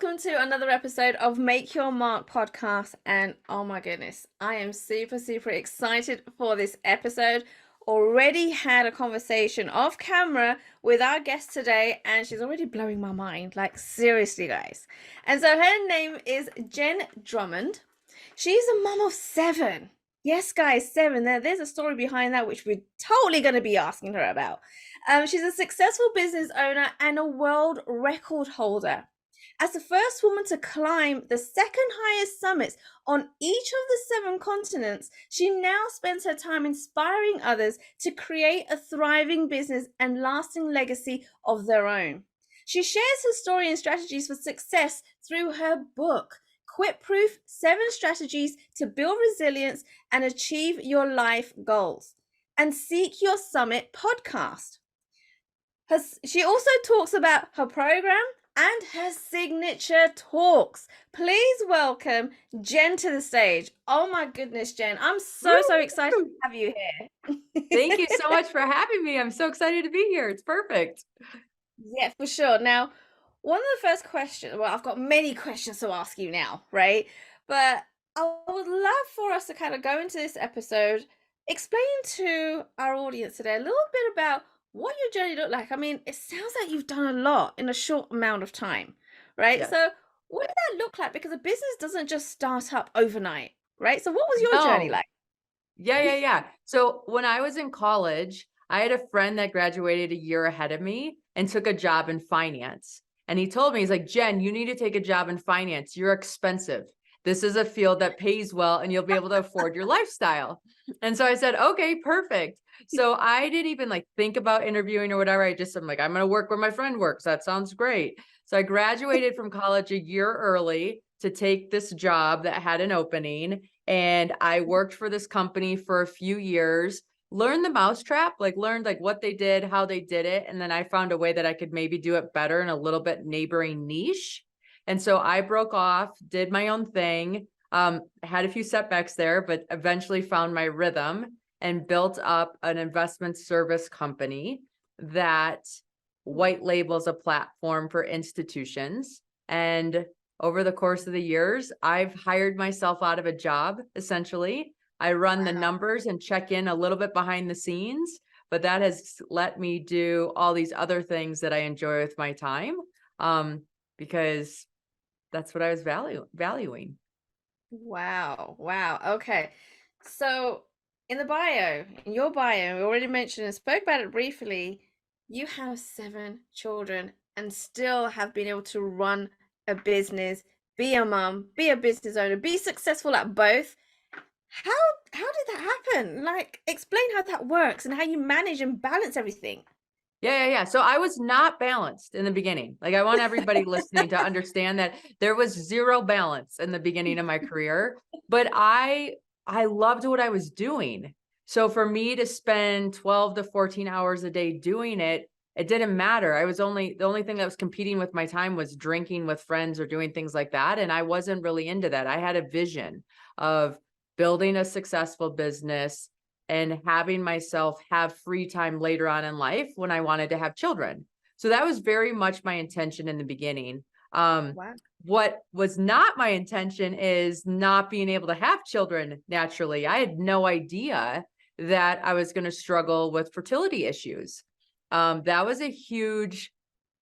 welcome to another episode of Make Your Mark podcast. And oh my goodness, I am super excited for this episode. Already had a conversation off camera with our guest today, and she's already blowing my mind. Like, seriously, guys. And so her name is Jenn Drummond. She's a mom of 7. Yes, guys, 7. There's a story behind that, which we're totally going to be asking her about. She's a successful business owner and a world record holder. As the first woman to climb the second highest summits on each of the 7 continents, she now spends her time inspiring others to create a thriving business and lasting legacy of their own. She shares her story and strategies for success through her book, Quit Proof: 7 Strategies to Build Resilience and Achieve Your Life Goals, and Seek Your Summit podcast. She also talks about her program and her signature talks. Please welcome Jenn to the stage. Oh my goodness, Jenn. I'm so excited to have you here. Thank you so much for having me. I'm so excited to be here. It's perfect. Yeah, for sure. Now, one of the first questions, well, I've got many questions to ask you now, right? But I would love for us to kind of go into this episode, explain to our audience today a little bit about what your journey looked like. I mean, it sounds like you've done a lot in a short amount of time, right? Yes. So what did that look like? Because a business doesn't just start up overnight, right? So what was your journey No. like? Yeah. So when I was in college, I had a friend that graduated a year ahead of me and took a job in finance. And he told me, he's like, Jenn, you need to take a job in finance. You're expensive. This is a field that pays well and you'll be able to afford your lifestyle. And so I said, okay, perfect. So I didn't even like think about interviewing or whatever. I'm like, I'm going to work where my friend works. That sounds great. So I graduated from college a year early to take this job that had an opening. And I worked for this company for a few years, learned the mousetrap, learned what they did, how they did it. And then I found a way that I could maybe do it better in a little bit neighboring niche. And so I broke off, did my own thing, had a few setbacks there, but eventually found my rhythm and built up an investment service company that white labels a platform for institutions. And over the course of the years, I've hired myself out of a job, essentially. I run the numbers and check in a little bit behind the scenes, but that has let me do all these other things that I enjoy with my time, because that's what I was valuing. Wow. Okay. So in your bio, we already mentioned and spoke about it briefly, you have 7 children and still have been able to run a business, be a mom, be a business owner, be successful at both. How did that happen? Like, explain how that works and how you manage and balance everything. Yeah. So I was not balanced in the beginning. I want everybody listening to understand that there was zero balance in the beginning of my career, but I loved what I was doing. So for me to spend 12 to 14 hours a day doing it, it didn't matter. The only thing that was competing with my time was drinking with friends or doing things like that. And I wasn't really into that. I had a vision of building a successful business and having myself have free time later on in life when I wanted to have children. So that was very much my intention in the beginning. Wow. What was not my intention is not being able to have children naturally. I had no idea that I was going to struggle with fertility issues. That was a huge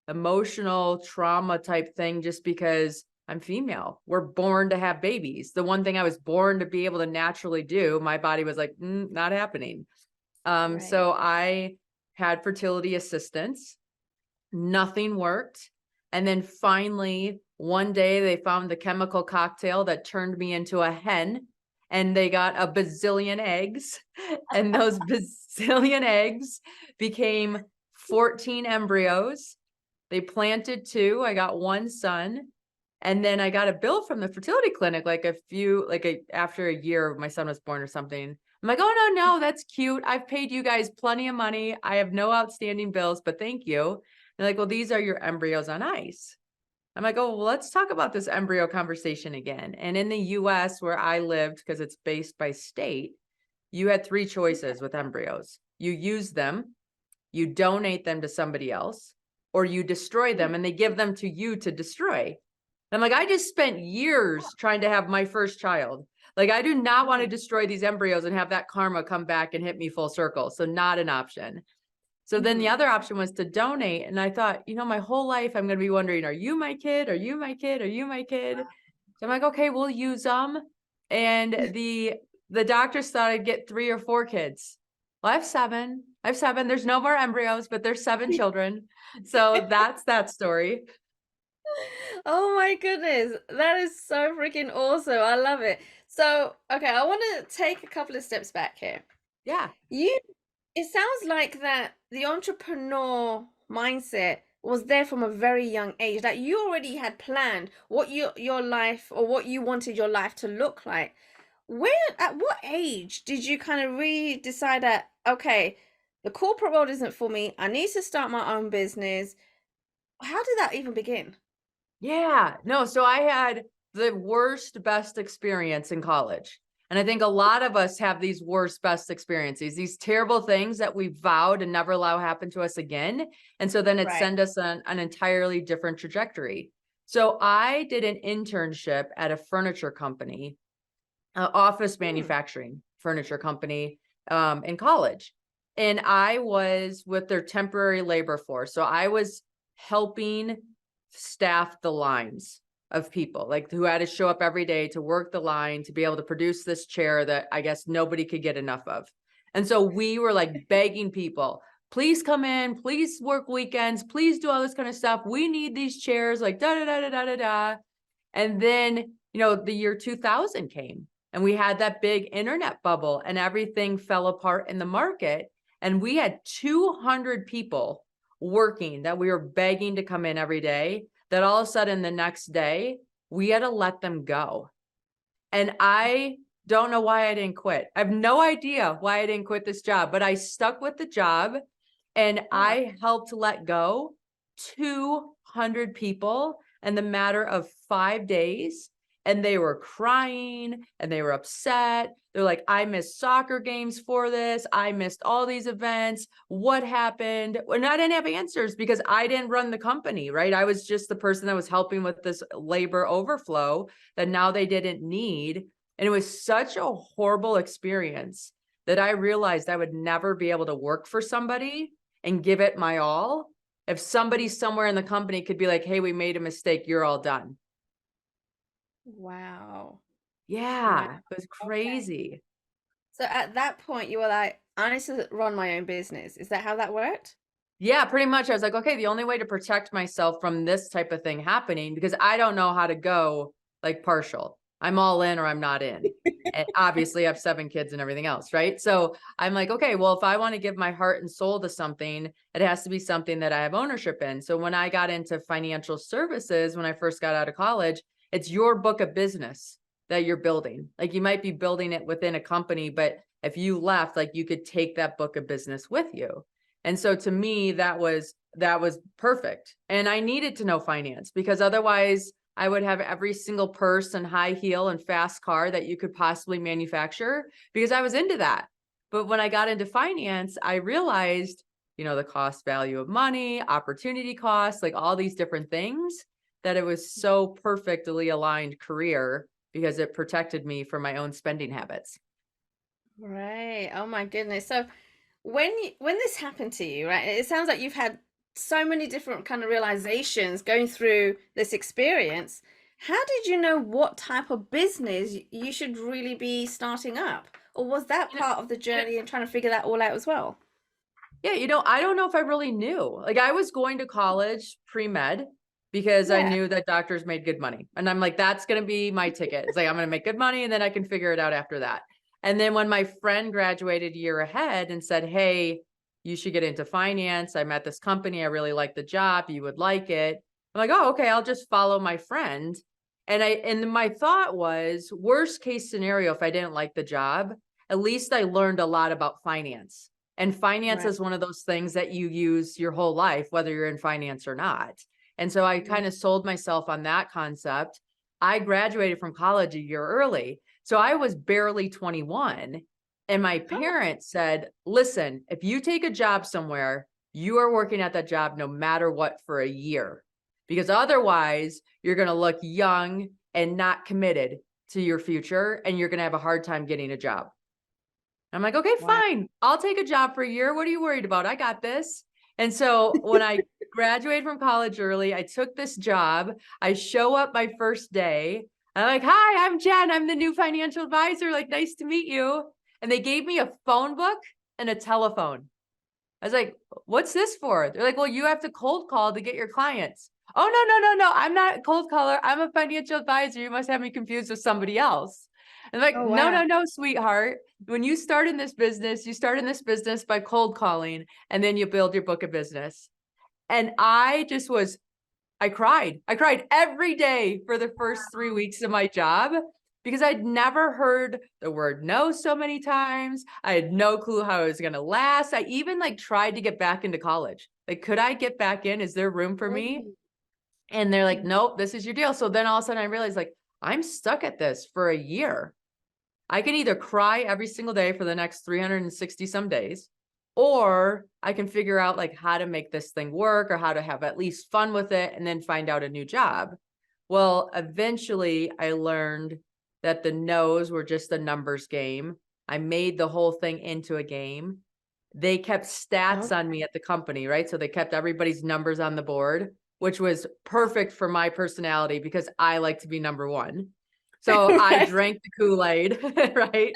emotional trauma type thing just because I'm female. We're born to have babies. The one thing I was born to be able to naturally do, my body was like, not happening. Right. So I had fertility assistance. Nothing worked. And then finally, one day they found the chemical cocktail that turned me into a hen, and they got a bazillion eggs. And those bazillion eggs became 14 embryos. They planted 2. I got 1 son. And then I got a bill from the fertility clinic, after a year my son was born or something. I'm like, oh, no, that's cute. I've paid you guys plenty of money. I have no outstanding bills, but thank you. They're like, well, these are your embryos on ice. I'm like, oh, well, let's talk about this embryo conversation again. And in the US where I lived, because it's based by state, you had 3 choices with embryos. You use them, you donate them to somebody else, or you destroy them and they give them to you to destroy. I'm like, I just spent years trying to have my first child. Like, I do not want to destroy these embryos and have that karma come back and hit me full circle. So not an option. So then the Mm-hmm. other option was to donate. And I thought, my whole life I'm going to be wondering, are you my kid? Are you my kid? Are you my kid? So I'm like, okay, we'll use them. And the doctors thought I'd get 3 or 4 kids. Well, I have 7. I have 7. There's no more embryos, but there's 7 children. So that's that story. Oh my goodness, that is so freaking awesome. I love it. So, okay, I want to take a couple of steps back here. Yeah. You, it sounds like that the entrepreneur mindset was there from a very young age. That you already had planned what your life or what you wanted your life to look like. Where, at what age did you kind of really decide that, okay, the corporate world isn't for me. I need to start my own business. How did that even begin? Yeah. No, so I had the worst, best experience in college. And I think a lot of us have these worst, best experiences, these terrible things that we vow to never allow happen to us again. And so then it Right. send us on an entirely different trajectory. So I did an internship at a furniture company, office Hmm. manufacturing furniture company, in college. And I was with their temporary labor force. So I was helping staff the lines of people like who had to show up every day to work the line to be able to produce this chair that I guess nobody could get enough of. And so we were like begging people, please come in, please work weekends, please do all this kind of stuff. We need these chairs, like da da da da da da da. And then, the year 2000 came and we had that big internet bubble and everything fell apart in the market. And we had 200 people working that we were begging to come in every day, that all of a sudden the next day we had to let them go. And I don't know why I didn't quit. I have no idea why I didn't quit this job, but I stuck with the job and Yeah. I helped let go 200 people in the matter of 5 days. And they were crying and they were upset. They're like, I missed soccer games for this. I missed all these events. What happened? And I didn't have answers because I didn't run the company, right? I was just the person that was helping with this labor overflow that now they didn't need. And it was such a horrible experience that I realized I would never be able to work for somebody and give it my all if somebody somewhere in the company could be like, hey, we made a mistake, you're all done. Wow. Wow. Yeah, it was Okay. crazy. So at that point, you were like, I need to run my own business. Is that how that worked? Yeah, pretty much. I was like, okay, the only way to protect myself from this type of thing happening, because I don't know how to go like partial. I'm all in or I'm not in. And obviously, I have 7 kids and everything else, right? So I'm like, okay, well, if I want to give my heart and soul to something, it has to be something that I have ownership in. So when I got into financial services, when I first got out of college, it's your book of business that you're building. Like you might be building it within a company, but if you left, like you could take that book of business with you. And so to me, that was perfect. And I needed to know finance because otherwise I would have every single purse and high heel and fast car that you could possibly manufacture because I was into that. But when I got into finance, I realized, the cost value of money, opportunity costs, like all these different things, that it was so perfectly aligned career because it protected me from my own spending habits. Right. Oh my goodness. So when this happened to you, right? It sounds like you've had so many different kind of realizations going through this experience. How did you know what type of business you should really be starting up? Or was that You know, part of the journey and trying to figure that all out as well? Yeah, I don't know if I really knew. Like I was going to college pre-med because I Yeah. knew that doctors made good money. And I'm like, that's going to be my ticket. It's like, I'm going to make good money and then I can figure it out after that. And then when my friend graduated a year ahead and said, hey, you should get into finance. I'm at this company. I really like the job. You would like it. I'm like, oh, okay, I'll just follow my friend. And my thought was worst case scenario, if I didn't like the job, at least I learned a lot about finance. And finance Right. is one of those things that you use your whole life, whether you're in finance or not. And so I Right. kind of sold myself on that concept. I graduated from college a year early. So I was barely 21. And my Oh, parents said, listen, if you take a job somewhere, you are working at that job no matter what for a year. because otherwise you're going to look young and not committed to your future, and you're going to have a hard time getting a job. I'm like, okay, Wow. fine. I'll take a job for a year. What are you worried about? I got this. And so when I graduated from college early, I took this job. I show up my first day. I'm like, hi, I'm Jen. I'm the new financial advisor. Like, nice to meet you. And they gave me a phone book and a telephone. I was like, what's this for? They're like, well, you have to cold call to get your clients. Oh, no. I'm not a cold caller. I'm a financial advisor. You must have me confused with somebody else. And like, Oh, wow. no, sweetheart. When you start in this business, you start in this business by cold calling, and then you build your book of business. And I cried. I cried every day for the first 3 weeks of my job because I'd never heard the word no so many times. I had no clue how it was going to last. I even like tried to get back into college. Like, could I get back in? Is there room for me? And they're like, nope, this is your deal. So then all of a sudden I realized, like, I'm stuck at this for a year. I can either cry every single day for the next 360 some days, or I can figure out like how to make this thing work or how to have at least fun with it and then find out a new job. Well, eventually I learned that the no's were just a numbers game. I made the whole thing into a game. They kept stats on me at the company, right? So they kept everybody's numbers on the board, which was perfect for my personality because I like to be number one. So I drank the Kool-Aid, right?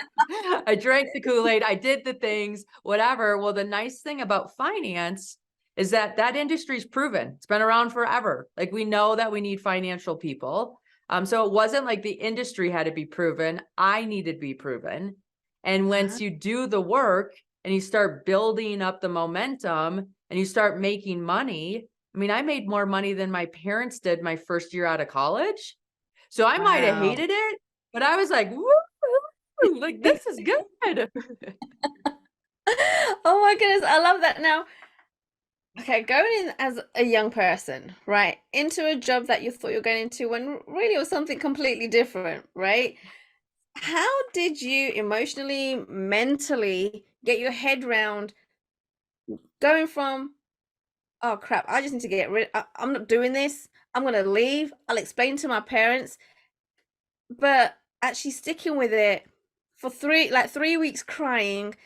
I drank the Kool-Aid. I did the things, whatever. Well, the nice thing about finance is that that industry's proven. It's been around forever. Like, we know that we need financial people. So it wasn't like the industry had to be proven. I needed to be proven. And once you do the work and you start building up the momentum and you start making money, I mean, I made more money than my parents did my first year out of college. So I might have hated it, but I was like, woo, like, this is good. Oh my goodness, I love that. Now, okay, going in as a young person, right, into a job that you thought you were going into when really it was something completely different, right? How did you emotionally, mentally get your head around going from, oh crap, I just need to get rid, I'm not doing this, I'm going to leave, I'll explain to my parents, but actually sticking with it for 3 weeks crying,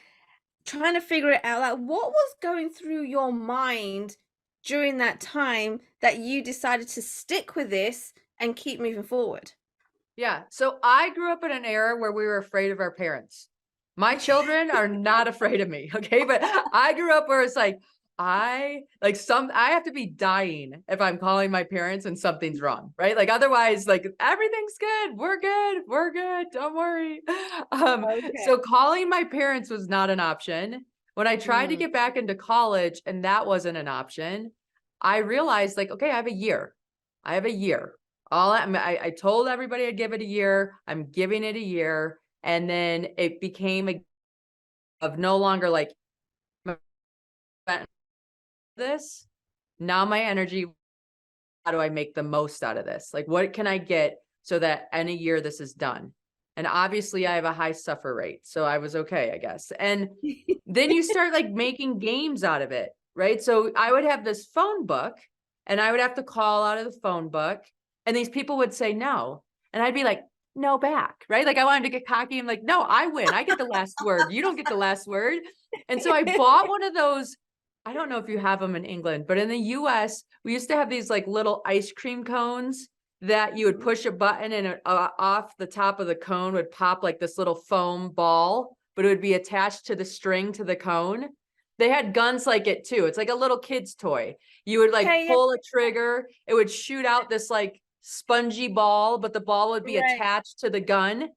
trying to figure it out, like what was going through your mind during that time that you decided to stick with this and keep moving forward? Yeah. So I grew up in an era where we were afraid of our parents. My children are not afraid of me. Okay. But I grew up where it's like, I have to be dying if I'm calling my parents and something's wrong, right? Like, otherwise, like, everything's good. We're good. We're good. Don't worry. Okay. So calling my parents was not an option. When I tried to Mm. get back into college and that wasn't an option, I realized, like, okay, I have a year. I have a year. I told everybody I'd give it a year. I'm giving it a year. And then it became of no longer like this. Now my energy, how do I make the most out of this? Like, what can I get so that in a year this is done? And obviously I have a high suffer rate. So I was okay, I guess. And then you start like making games out of it, right? So I would have this phone book and I would have to call out of the phone book and these people would say no. And I'd be like, no back, right? Like, I wanted to get cocky. I'm like, no, I win. I get the last word. You don't get the last word. And so I bought one of those. I don't know if you have them in England, but in the US, we used to have these like little ice cream cones that you would push a button and off the top of the cone would pop like this little foam ball, but it would be attached to the string to the cone. They had guns like it too. It's like a little kid's toy. You would like Okay, yeah, pull a trigger, it would shoot out this like spongy ball, but the ball would be right. attached to the gun.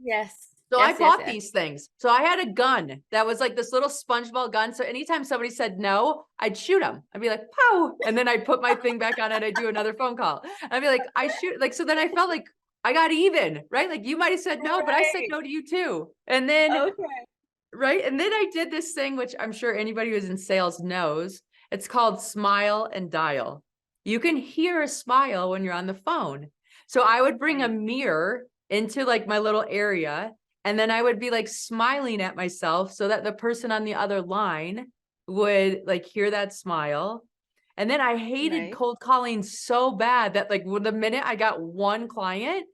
Yes. So I Yes, yes, bought yes. these things. So I had a gun that was like this little sponge ball gun. So anytime somebody said no, I'd shoot them. I'd be like, pow. And then I'd put my thing back on and I'd do another phone call. I'd be like, I shoot. Like, so then I felt like I got even, right? Like, you might have said no, but I said Right. no to you too. And then, Okay. right. And then I did this thing, which I'm sure anybody who's in sales knows. It's called smile and dial. You can hear a smile when you're on the phone. So I would bring a mirror into like my little area. And then I would be like smiling at myself so that the person on the other line would like hear that smile. And then I hated Right. cold calling so bad that like the minute I got one client,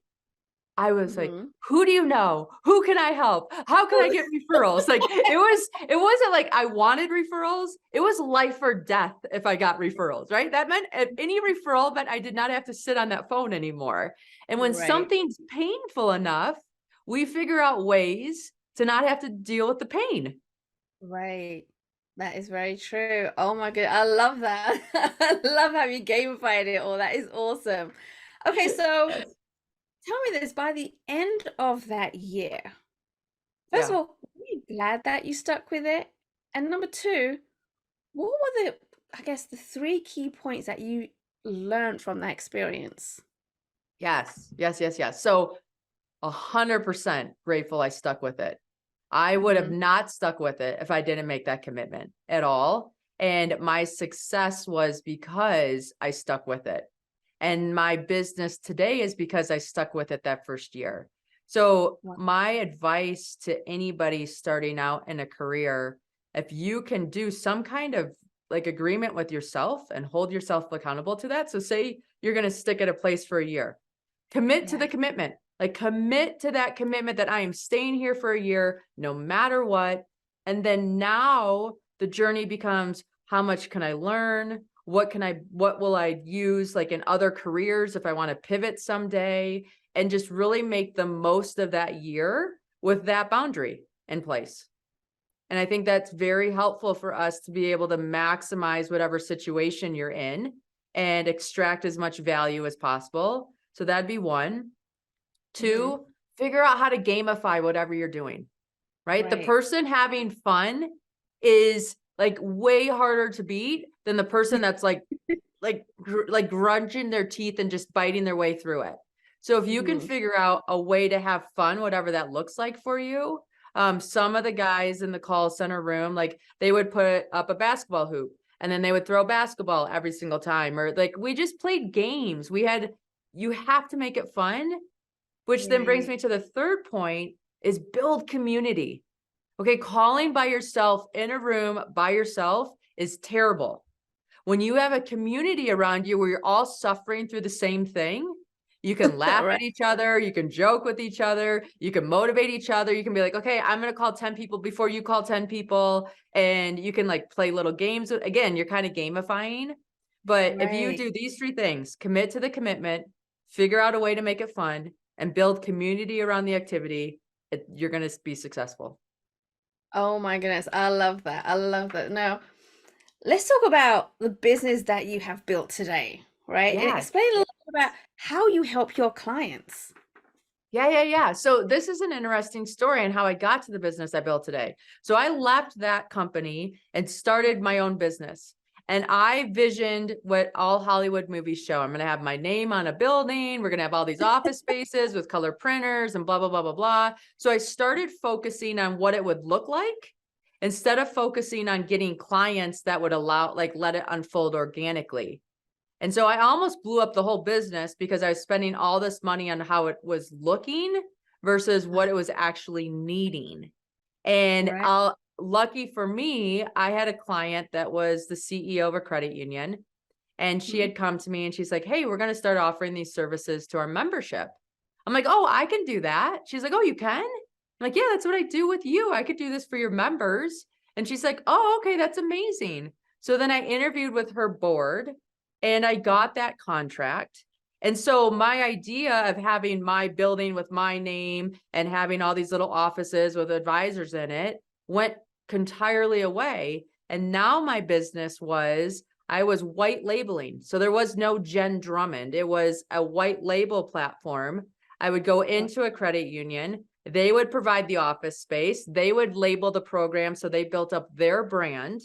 I was like, Mhm. who do you know? Who can I help? How can I get referrals? Like it wasn't like I wanted referrals. It was life or death if I got referrals, right? That meant any referral meant I did not have to sit on that phone anymore. And when Right. something's painful enough, we figure out ways to not have to deal with the pain. Right. That is very true. Oh my god, I love that. I love how you gamified it all. That is awesome. Okay, so Yes. tell me this, by the end of that year, first of Yeah. all, were you glad that you stuck with it? And number two, what were the, I guess, the three key points that you learned from that experience? Yes. Yes. Yes. Yes. So 100% grateful I stuck with it. I would have Hmm. not stuck with it if I didn't make that commitment at all. And my success was because I stuck with it. And my business today is because I stuck with it that first year. So, Wow. my advice to anybody starting out in a career, if you can do some kind of like agreement with yourself and hold yourself accountable to that. So, say you're going to stick at a place for a year, commit to Yeah. the commitment. Like commit to that commitment that I am staying here for a year, no matter what. And then now the journey becomes, how much can I learn? What will I use like in other careers if I want to pivot someday, and just really make the most of that year with that boundary in place. And I think that's very helpful for us to be able to maximize whatever situation you're in and extract as much value as possible. So that'd be one. Hmm. Two, figure out how to gamify whatever you're doing, right? The Right. person having fun is like way harder to beat than the person that's like grunting their teeth and just biting their way through it. So if you can Hmm. figure out a way to have fun, whatever that looks like for you, some of the guys in the call center room, like they would put up a basketball hoop and then they would throw basketball every single time, or like we just played games. You have to make it fun, which then brings Right. me to the third point is build community. Okay, calling by yourself in a room by yourself is terrible. When you have a community around you where you're all suffering through the same thing, you can laugh Right. at each other, you can joke with each other, you can motivate each other, you can be like, okay, I'm going to call 10 people before you call 10 people, and you can like play little games. Again, you're kind of gamifying. But if you Right. do these three things, commit to the commitment, figure out a way to make it fun, and build community around the activity, you're going to be successful. Oh my goodness. I love that. I love that. Now, let's talk about the business that you have built today, right? And Yes. explain a little bit about how you help your clients. Yeah, yeah, yeah. So this is an interesting story and how I got to the business I built today. So I left that company and started my own business. And I visioned what all Hollywood movies show. I'm going to have my name on a building. We're going to have all these office spaces with color printers and blah, blah, blah, blah, blah. So I started focusing on what it would look like instead of focusing on getting clients that would let it unfold organically. And so I almost blew up the whole business because I was spending all this money on how it was looking versus what it was actually needing. And Right. lucky for me, I had a client that was the CEO of a credit union. And she Mhm. had come to me and she's like, hey, we're going to start offering these services to our membership. I'm like, oh, I can do that. She's like, oh, you can? I'm like, yeah, that's what I do with you. I could do this for your members. And she's like, oh, okay, that's amazing. So then I interviewed with her board and I Mhm. got that contract. And so my idea of having my building with my name and having all these little offices with advisors in it went entirely away. And now my business was I was white labeling. So there was no Jenn Drummond. It was a white label platform. I would go into a credit union. They would provide the office space. They would label the program. So they built up their brand.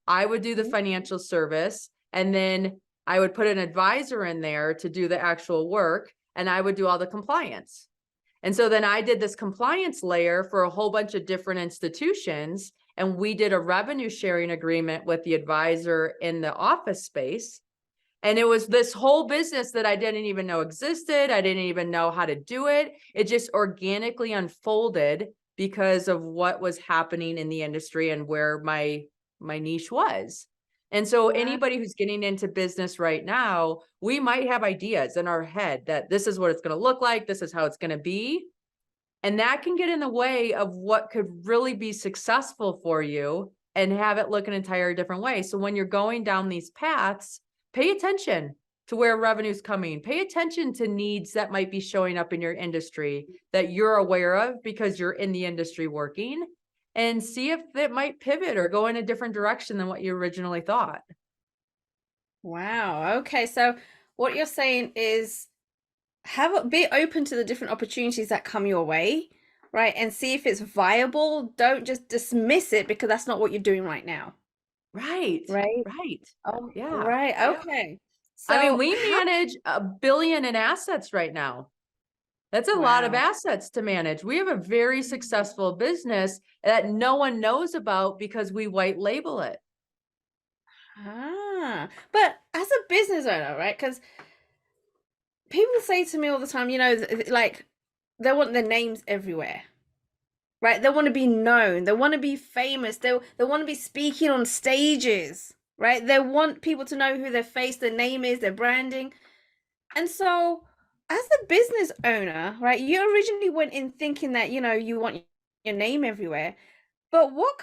I would do the Mhm. financial service. And then I would put an advisor in there to do the actual work. And I would do all the compliance. And so then I did this compliance layer for a whole bunch of different institutions. And we did a revenue sharing agreement with the advisor in the office space. And it was this whole business that I didn't even know existed. I didn't even know how to do it. It just organically unfolded because of what was happening in the industry and where my niche was. And so Wow. anybody who's getting into business right now, we might have ideas in our head that this is what it's going to look like, this is how it's going to be. And that can get in the way of what could really be successful for you and have it look an entire different way. So when you're going down these paths, pay attention to where revenue's coming. Pay attention to needs that might be showing up in your industry that you're aware of because you're in the industry working, and see if it might pivot or go in a different direction than what you originally thought. Wow. Okay. So what you're saying is be open to the different opportunities that come your way, right? And see if it's viable. Don't just dismiss it because that's not what you're doing right now. Right. Right. Right. Oh, Yeah. right. Yeah. Okay. I mean, So we how manage $1 billion in assets right now. That's a lot of wow. assets to manage. We have a very successful business that no one knows about because we white label it. But as a business owner, right? Because people say to me all the time, like they want their names everywhere, right? They want to be known. They want to be famous. They want to be speaking on stages, right? They want people to know who their face, their name is, their branding. And so, as a business owner, right, you originally went in thinking that, you want your name everywhere. But what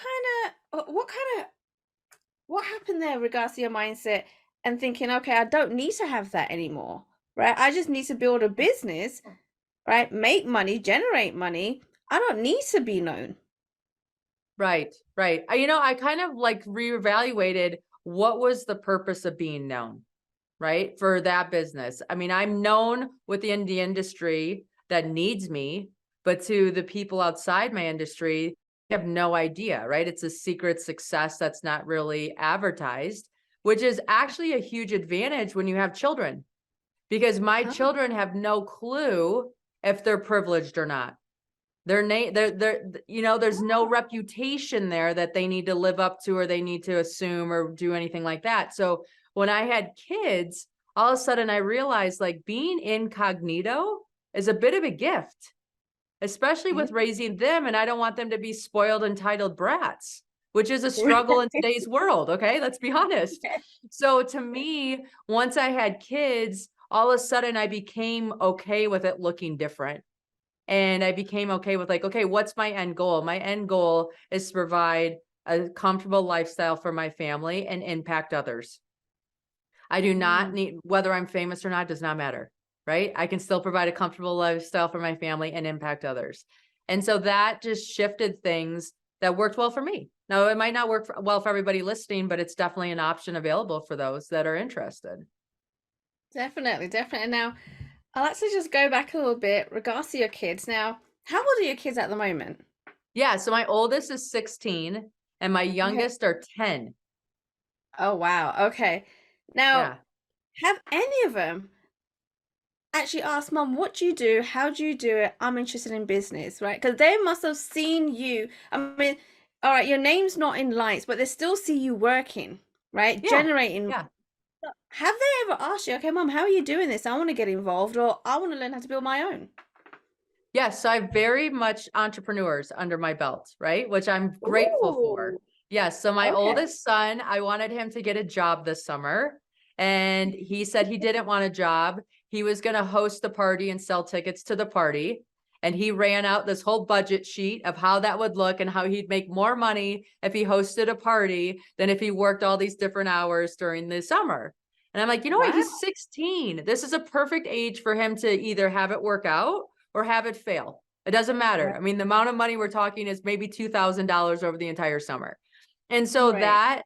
happened there regards to your mindset and thinking, okay, I don't need to have that anymore, right? I just need to build a business, right? Make money, generate money. I don't need to be known. Right, right. I kind of like reevaluated what was the purpose of being known, right? For that business. I mean, I'm known within the industry that needs me, but to the people outside my industry, they have no idea, right? It's a secret success that's not really advertised, which is actually a huge advantage when you have children, because my Oh, children have no clue if they're privileged or not. Their name, there's no reputation there that they need to live up to or they need to assume or do anything like that. So when I had kids, all of a sudden I realized like being incognito is a bit of a gift, especially yeah. with raising them. And I don't want them to be spoiled, entitled brats, which is a struggle in today's world. Okay, let's be honest. So to me, once I had kids, all of a sudden I became okay with it looking different. And I became okay with like, okay, what's my end goal? My end goal is to provide a comfortable lifestyle for my family and impact others. I do not Mm, need, whether I'm famous or not, does not matter, right? I can still provide a comfortable lifestyle for my family and impact others. And so that just shifted things that worked well for me. Now, it might not work well for everybody listening, but it's definitely an option available for those that are interested. definitely, definitely. Now, I'll actually just go back a little bit regards to your kids. Now, how old are your kids at the moment? Yeah. So my oldest is 16 and my Okay. youngest are 10. Oh, wow. Okay. Now, Yeah. have any of them actually asked, Mom, what do you do? How do you do it? I'm interested in business, right? Because they must have seen you. I mean, all right, your name's not in lights, but they still see you working, right? Yeah. Generating. Yeah. Have they ever asked you, okay, Mom, how are you doing this? I want to get involved, or I want to learn how to build my own? Yes, so I have very much entrepreneurs under my belt, right? Which I'm grateful for. Ooh, Yes, so my okay. oldest son, I wanted him to get a job this summer, and he said he didn't want a job. He was going to host the party and sell tickets to the party. And he ran out this whole budget sheet of how that would look and how he'd make more money if he hosted a party than if he worked all these different hours during the summer. And I'm like, you know what? Wow. He's 16. This is a perfect age for him to either have it work out or have it fail. It doesn't matter. Right. I mean, the amount of money we're talking is maybe $2,000 over the entire summer. And so Right. that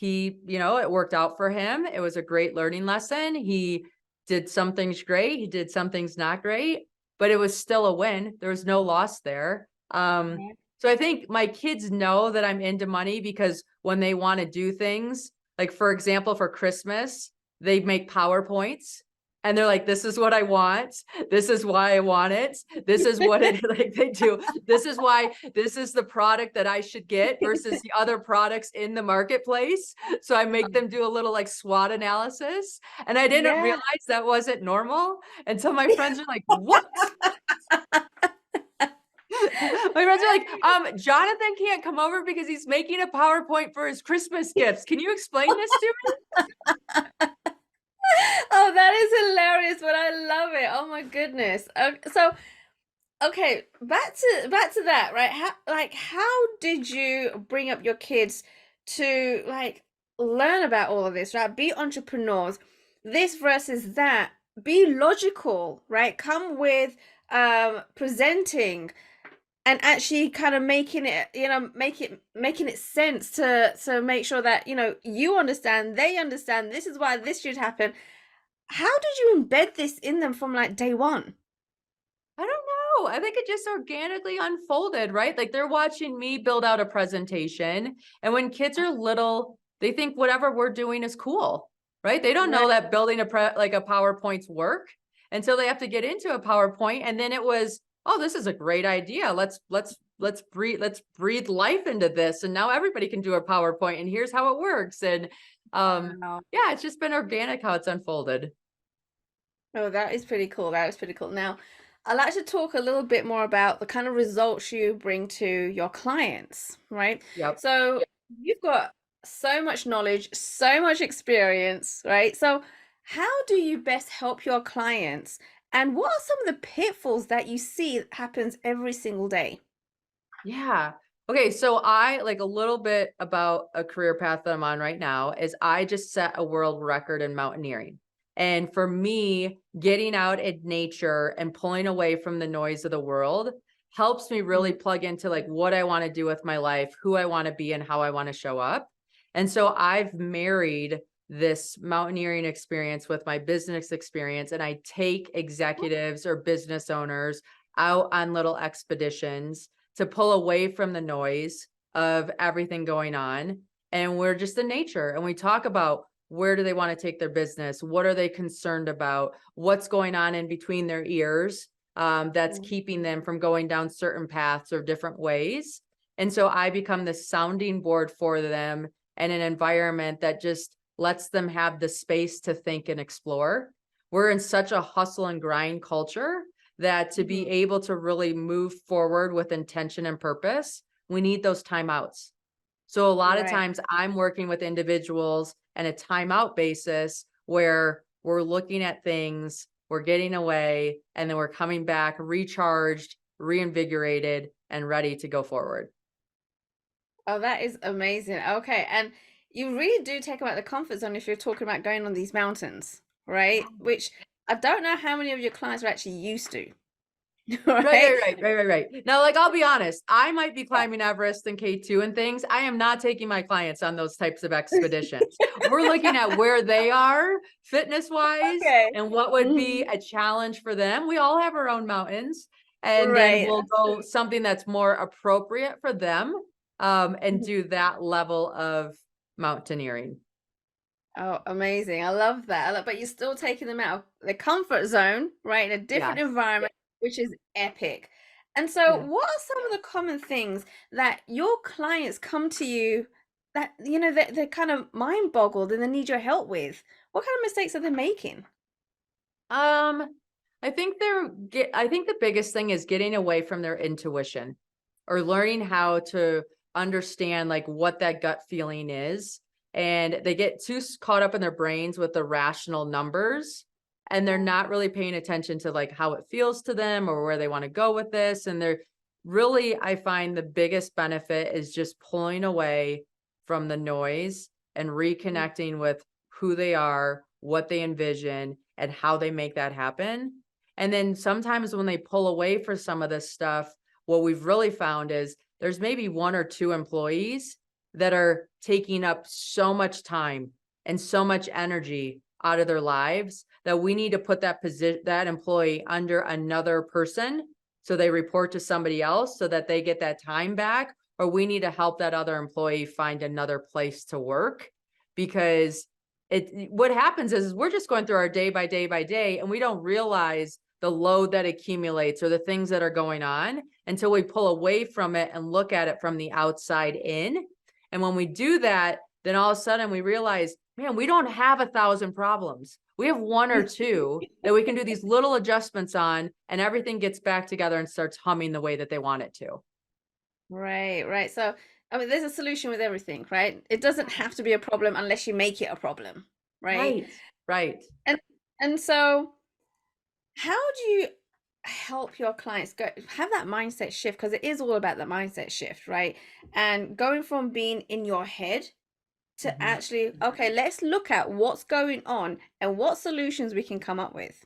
it worked out for him. It was a great learning lesson. He did some things great. He did some things not great, but it was still a win. There was no loss there. Right. So I think my kids know that I'm into money because when they want to do things, like for example, for Christmas, they make PowerPoints and they're like, this is what I want. This is why I want it. This is what it like they do. This is why this is the product that I should get versus the other products in the marketplace. So I make them do a little like SWOT analysis. And I didn't Yeah. realize that wasn't normal until my friends are like, what? My friends are like, Jonathan can't come over because he's making a PowerPoint for his Christmas gifts. Can you explain this to me? Oh, that is hilarious, but I love it. Oh my goodness. So, okay, back to that, right? How did you bring up your kids to like learn about all of this, right? Be entrepreneurs, this versus that. Be logical, right? Come with presenting and actually kind of making it, making it sense to make sure that, you understand, they understand, this is why this should happen. How did you embed this in them from like day one? I don't know. I think it just organically unfolded, right? Like they're watching me build out a presentation. And when kids are little, they think whatever we're doing is cool, right? They don't Right. know that building a PowerPoint's work until they have to get into a PowerPoint. And then it was, oh, this is a great idea. Let's breathe life into this. And now everybody can do a PowerPoint and here's how it works. And Wow. yeah, it's just been organic how it's unfolded. Oh, that is pretty cool. That is pretty cool. Now, I'd like to talk a little bit more about the kind of results you bring to your clients, right? Yep. So you've got so much knowledge, so much experience, right? So how do you best help your clients? And what are some of the pitfalls that you see happens every single day? Yeah. Okay, so I like a little bit about a career path that I'm on right now is I just set a world record in mountaineering. And for me, getting out in nature and pulling away from the noise of the world helps me really Mm. plug into like what I want to do with my life, who I want to be and how I want to show up. And so I've married this mountaineering experience with my business experience and I take executives or business owners out on little expeditions to pull away from the noise of everything going on. And we're just in nature and we talk about where do they want to take their business? What are they concerned about? What's going on in between their ears that's Mm. keeping them from going down certain paths or different ways? And so I become the sounding board for them and an environment that just lets them have the space to think and explore. We're in such a hustle and grind culture that to be Mhm. able to really move forward with intention and purpose, we need those timeouts. So a lot of Right. times I'm working with individuals and a timeout basis where we're looking at things, we're getting away, and then we're coming back recharged, reinvigorated, and ready to go forward. Oh, that is amazing. Okay. And you really do take them out of the comfort zone if you're talking about going on these mountains, right? Which I don't know how many of your clients are actually used to, Right, right? right, right, right, right, right. Now, like, I'll be honest, I might be Yeah. climbing Everest and K2 and things. I am not taking my clients on those types of expeditions. We're looking at where they are fitness wise Okay. and what would be Mhm. a challenge for them. We all have our own mountains, and then Right. we'll That's go true. something that's more appropriate for them and Mhm. do that level of mountaineering. Oh, amazing. I love that. But you're still taking them out of the comfort zone, right? In a different Yes. environment, which is epic. And so, Yeah. what are some of the common things that your clients come to you that, they're kind of mind boggled and they need your help with? What kind of mistakes are they making? Um, I think the biggest thing is getting away from their intuition or learning how to understand like what that gut feeling is. And they get too caught up in their brains with the rational numbers and they're not really paying attention to like how it feels to them or where they want to go with this. And they're really, I find the biggest benefit is just pulling away from the noise and reconnecting with who they are, what they envision, and how they make that happen. And then sometimes when they pull away for some of this stuff, what we've really found is there's maybe one or two employees that are taking up so much time and so much energy out of their lives that we need to put that employee under another person so they report to somebody else so that they get that time back, or we need to help that other employee find another place to work because what happens is we're just going through our day by day by day and we don't realize the load that accumulates or the things that are going on until we pull away from it and look at it from the outside in. And when we do that, then all of a sudden we realize, man, we don't have 1,000 problems. We have one or two that we can do these little adjustments on and everything gets back together and starts humming the way that they want it to. Right. So, I mean, there's a solution with everything, right? It doesn't have to be a problem unless you make it a problem, right? Right. Right. And and so, how do you help your clients go have that mindset shift? Because it is all about the mindset shift, right? And going from being in your head to Mhm. actually, okay, let's look at what's going on and what solutions we can come up with.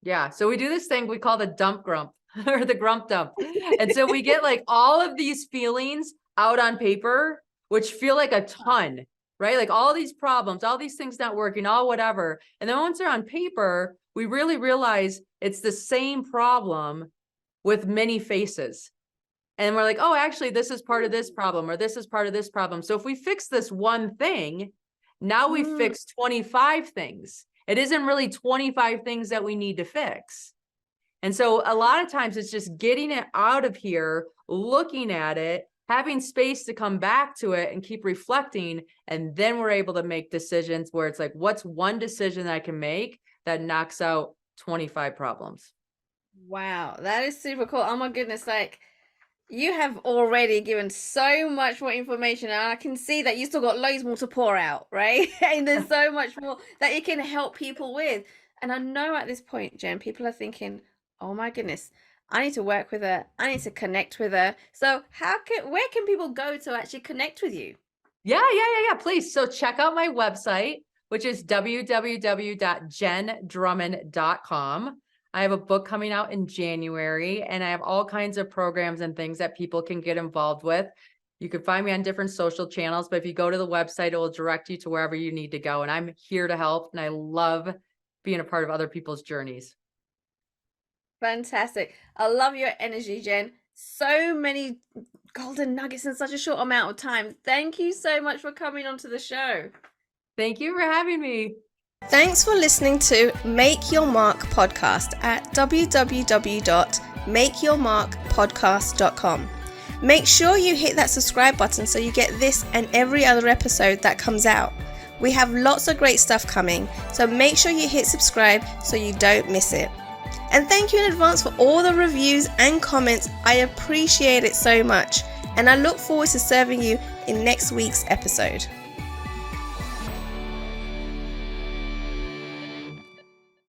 Yeah. So we do this thing we call the dump grump or the grump dump. And so we get like all of these feelings out on paper, which feel like a ton, right? Like all these problems, all these things not working, all whatever. And then once they're on paper, we really realize it's the same problem with many faces. And we're like, oh, actually, this is part of this problem, or this is part of this problem. So if we fix this one thing, now we Mm, fix 25 things. It isn't really 25 things that we need to fix. And so a lot of times it's just getting it out of here, looking at it, having space to come back to it and keep reflecting. And then we're able to make decisions where it's like, what's one decision that I can make that knocks out 25 problems? wow, that is super cool. Oh my goodness, like you have already given so much more information, and I can see that you still got loads more to pour out, right? And there's so much more that you can help people with. And I know at this point, Jen, people are thinking, oh my goodness, I need to work with her. I need to connect with her. So where can people go to actually connect with you? Yeah. Please. So check out my website, which is www.jenndrummond.com. I have a book coming out in January, and I have all kinds of programs and things that people can get involved with. You can find me on different social channels, but if you go to the website, it will direct you to wherever you need to go. And I'm here to help. And I love being a part of other people's journeys. Fantastic. I love your energy, Jen. So many golden nuggets in such a short amount of time. Thank you so much for coming onto the show. Thank you for having me. Thanks for listening to Make Your Mark podcast at www.makeyourmarkpodcast.com. Make sure you hit that subscribe button so you get this and every other episode that comes out. We have lots of great stuff coming, so make sure you hit subscribe so you don't miss it. And thank you in advance for all the reviews and comments. I appreciate it so much, and I look forward to serving you in next week's episode.